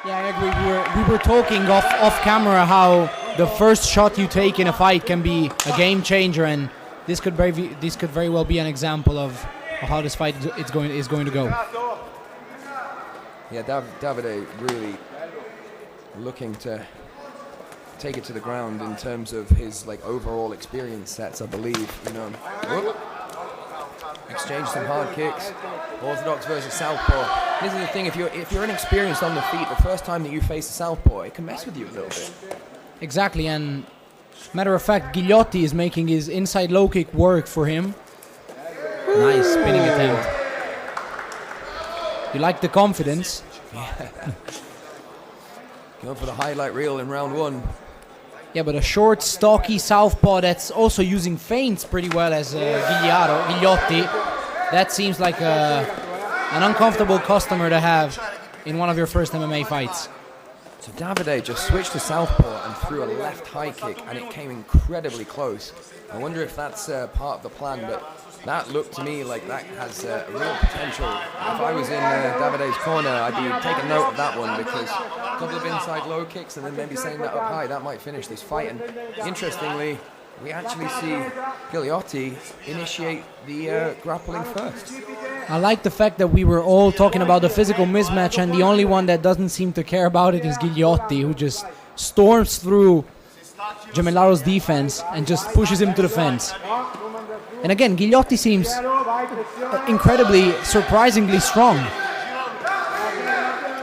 Yeah, I agree. We were talking off camera how the first shot you take in a fight can be a game changer, and this could very well be an example of how this fight is going to go. Yeah, Davide really looking to take it to the ground in terms of his overall experience sets, I believe. Exchange some hard kicks. Orthodox versus southpaw. This is the thing, if you're inexperienced on the feet, the first time that you face a southpaw, it can mess with you a little bit. Exactly, and matter of fact, Ghigliotti is making his inside low kick work for him. Nice spinning attempt. You like the confidence? Yeah. Going for the highlight reel in round one. Yeah, but a short, stocky southpaw that's also using feints pretty well as Ghigliotti. That seems like an uncomfortable customer to have in one of your first MMA fights. So Davide just switched to southpaw and threw a left high kick, and it came incredibly close. I wonder if that's part of the plan, but that looked to me like that has real potential. If I was in Davide's corner, I'd be taking note of that one, because a couple of inside low kicks and then maybe setting that up high, that might finish this fight. And interestingly, we actually see Ghigliotti initiate the grappling first. I like the fact that we were all talking about the physical mismatch, and the only one that doesn't seem to care about it is Ghigliotti, who just storms through Gemmellaro's defense and just pushes him to the fence. And again, Ghigliotti seems incredibly, surprisingly strong.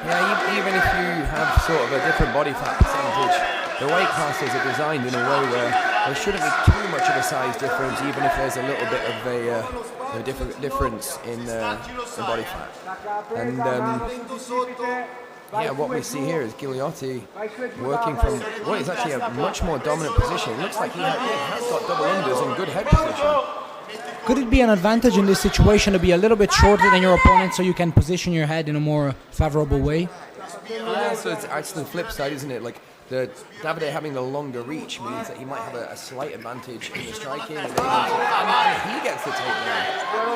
Yeah, even if you have sort of a different body fat percentage, the weight classes are designed in a way where there shouldn't be too much of a size difference, even if there's a little bit of a difference in body fat. And yeah, what we see here is Ghigliotti working from what is actually a much more dominant position. It looks like he has got double unders and good head position. Could it be an advantage in this situation to be a little bit shorter than your opponent so you can position your head in a more favorable way? Yeah, so it's actually the flip side, isn't it? Like, Davide having the longer reach means that he might have a slight advantage in the striking, and he gets the takedown.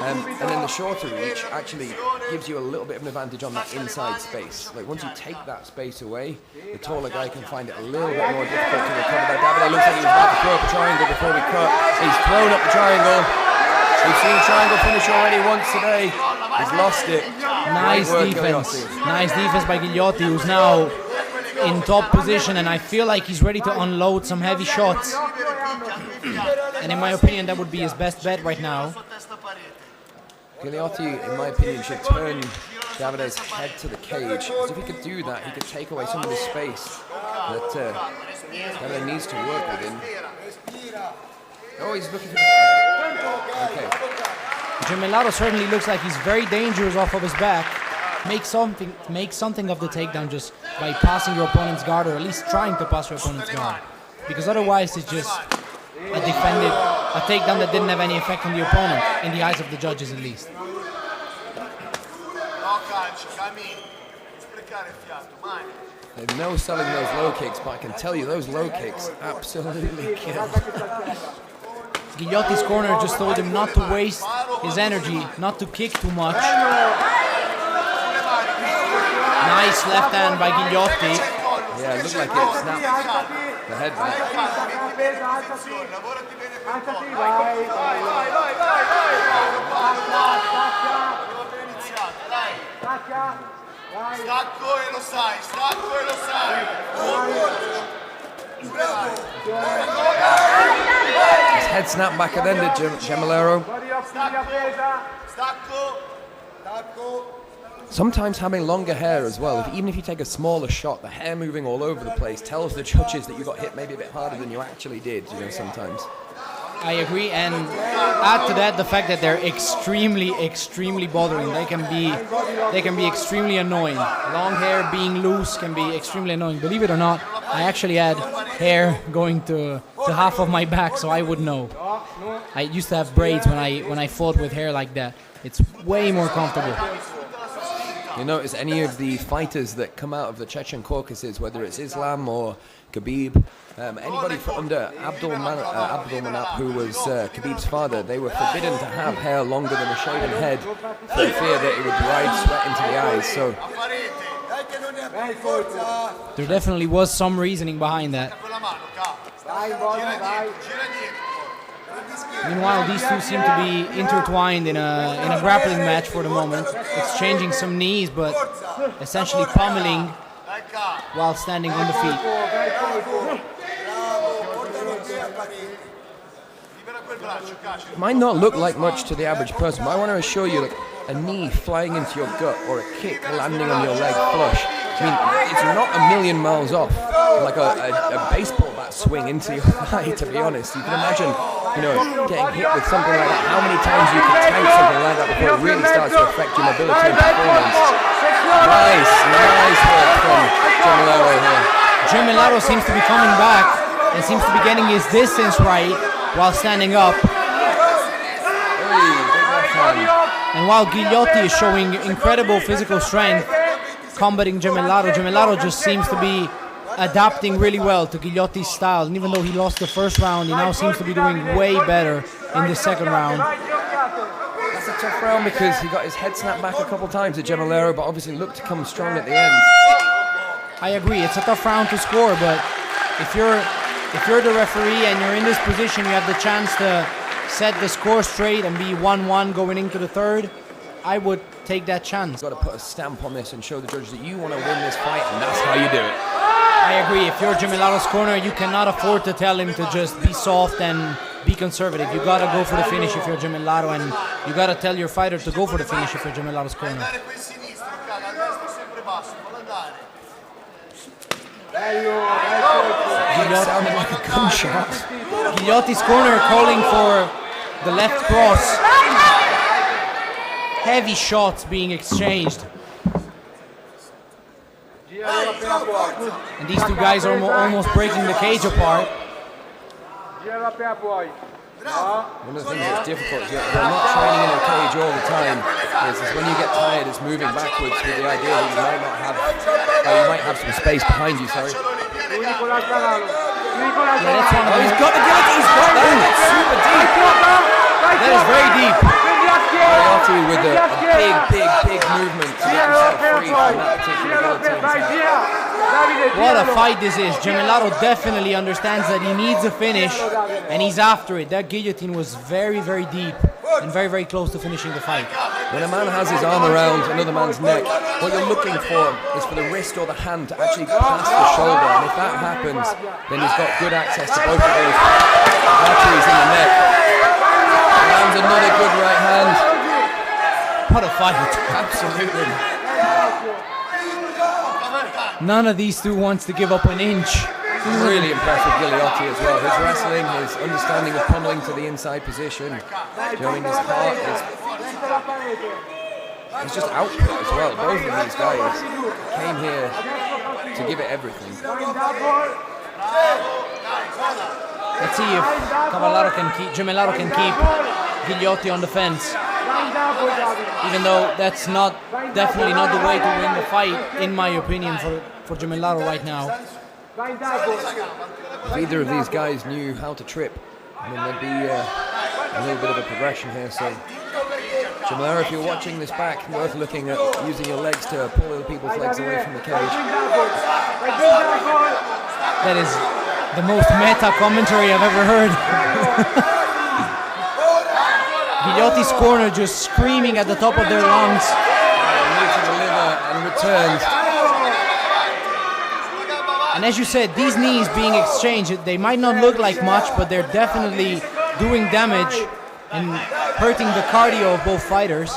And then the shorter reach actually gives you a little bit of an advantage on that inside space. Like, once you take that space away, the taller guy can find it a little bit more difficult to recover there. Davide looks like he was about to throw up a triangle before we cut. He's thrown up the triangle. We've seen a triangle finish already once today. He's lost it. Nice defense. Nice defense by Ghigliotti, who's now in top position, and I feel like he's ready to unload some heavy shots. And in my opinion, that would be his best bet right now. Ghigliotti, in my opinion, should turn Davide's head to the cage, because if he could do that, he could take away some of the space that Davide needs to work within. Oh, he's looking for... Okay. Gemmellaro certainly looks like he's very dangerous off of his back. Make something of the takedown just by passing your opponent's guard, or at least trying to pass your opponent's guard. Because otherwise it's just a takedown that didn't have any effect on the opponent, in the eyes of the judges at least. There's no selling those low kicks, but I can tell you those low kicks absolutely kill. Ghigliotti's corner just told him not to waste his energy, not to kick too much. Nice left hand by Ghigliotti. Yeah, it looked like it snapped the head back. Stacco e lo sai, stacco e lo sai. His head snapped back at the end of Gemmellaro. Sometimes having longer hair as well, even if you take a smaller shot, the hair moving all over the place tells the judges that you got hit maybe a bit harder than you actually did, sometimes. I agree, and add to that the fact that they're extremely bothering. They can be extremely annoying. Long hair being loose can be extremely annoying. Believe it or not, I actually had hair going to half of my back, so I would know. I used to have braids when I fought with hair like that. It's way more comfortable. You notice any of the fighters that come out of the Chechen Caucasus, whether it's Islam or Khabib, anybody from under Abdul Manap, who was Khabib's father, they were forbidden to have hair longer than a shaven head for fear that it would ride sweat into the eyes. So There definitely was some reasoning behind that. Meanwhile, these two seem to be intertwined in a grappling match for the moment, exchanging some knees, but essentially pummeling while standing on the feet. It might not look like much to the average person, but I want to assure you that a knee flying into your gut or a kick landing on your leg flush, I mean, it's not a million miles off, like a baseball bat swing into your thigh, to be honest. You can imagine, getting hit with something like that, how many times you can tank something like that before it really starts to affect your mobility and performance. Nice work from Gemmellaro here. Gemmellaro seems to be coming back and seems to be getting his distance right while standing up. And while Ghigliotti is showing incredible physical strength, combating Gemmellaro, Gemmellaro just seems to be adapting really well to Ghigliotti's style. And even though he lost the first round, he now seems to be doing way better in the second round. That's a tough round because he got his head snapped back a couple times at Gemmellaro, but obviously looked to come strong at the end. I agree, it's a tough round to score, but if you're the referee and you're in this position, you have the chance to set the score straight and be 1-1 going into the third, I would take that chance. You've got to put a stamp on this and show the judges that you want to win this fight, and that's how you do it. I agree. If you're Gemmellaro's corner, you cannot afford to tell him to just be soft and be conservative. You got to go for the finish if you're Gemmellaro, and you got to tell your fighter to go for the finish if you're Gemellaro's corner. Ghigliotti sounded like a gunshot. Ghigliotti's corner calling for the left cross. Heavy shots being exchanged. And these two guys are almost breaking the cage apart. One of the things that's difficult is you're not training in a cage all the time. Is when you get tired, it's moving backwards with the idea that you might have some space behind you. Sorry. Yeah, he's got the guillotine. He's got that. That's super deep. That is very deep. Ghigliotti with a big movement to get himself free from that particular guillotine. What a fight this is. Gemmellaro definitely understands that he needs a finish, and he's after it. That guillotine was very, very deep and very, very close to finishing the fight. When a man has his arm around another man's neck, what you're looking for is for the wrist or the hand to actually pass the shoulder, and if that happens, then he's got good access to both of those arteries in the neck. Lands another good right hand. What a fight. Absolutely. None of these two wants to give up an inch. Really impressed with Ghigliotti as well. His wrestling, his understanding of pummeling to the inside position. Showing his heart, he's just output as well. Both of these guys came here to give it everything. Let's see if Gemmellaro can keep Ghigliotti on the fence. Even though that's definitely not the way to win the fight, in my opinion, for Gemmellaro right now. If either of these guys knew how to trip, I mean, there'd be a little bit of a progression here. So, Gemmellaro, if you're watching this back, worth looking at using your legs to pull other people's legs away from the cage. That is the most meta commentary I've ever heard. Ghigliotti's corner just screaming at the top of their lungs. Need to deliver and returned. And as you said, these knees being exchanged, they might not look like much, but they're definitely doing damage and hurting the cardio of both fighters.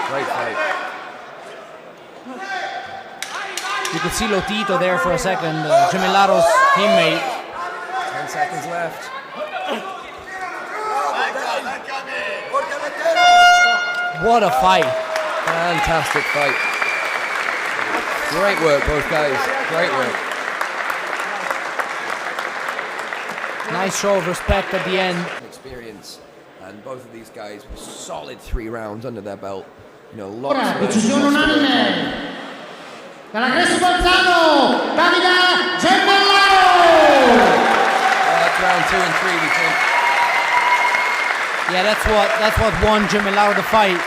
Great fight. You could see Lotito there for a second, Gemellaro's teammate. 10 seconds left. What a fight. Fantastic fight. Great work, both guys. Great work. Nice show of respect at the end. Experience, and both of these guys were solid 3 rounds under their belt. Lots Ora, of decisione unanime. Dall'aggresso Bolzano, Davide Gemmellaro. That's round 2 and 3, we think. Yeah, that's what won Gemmellaro the fight.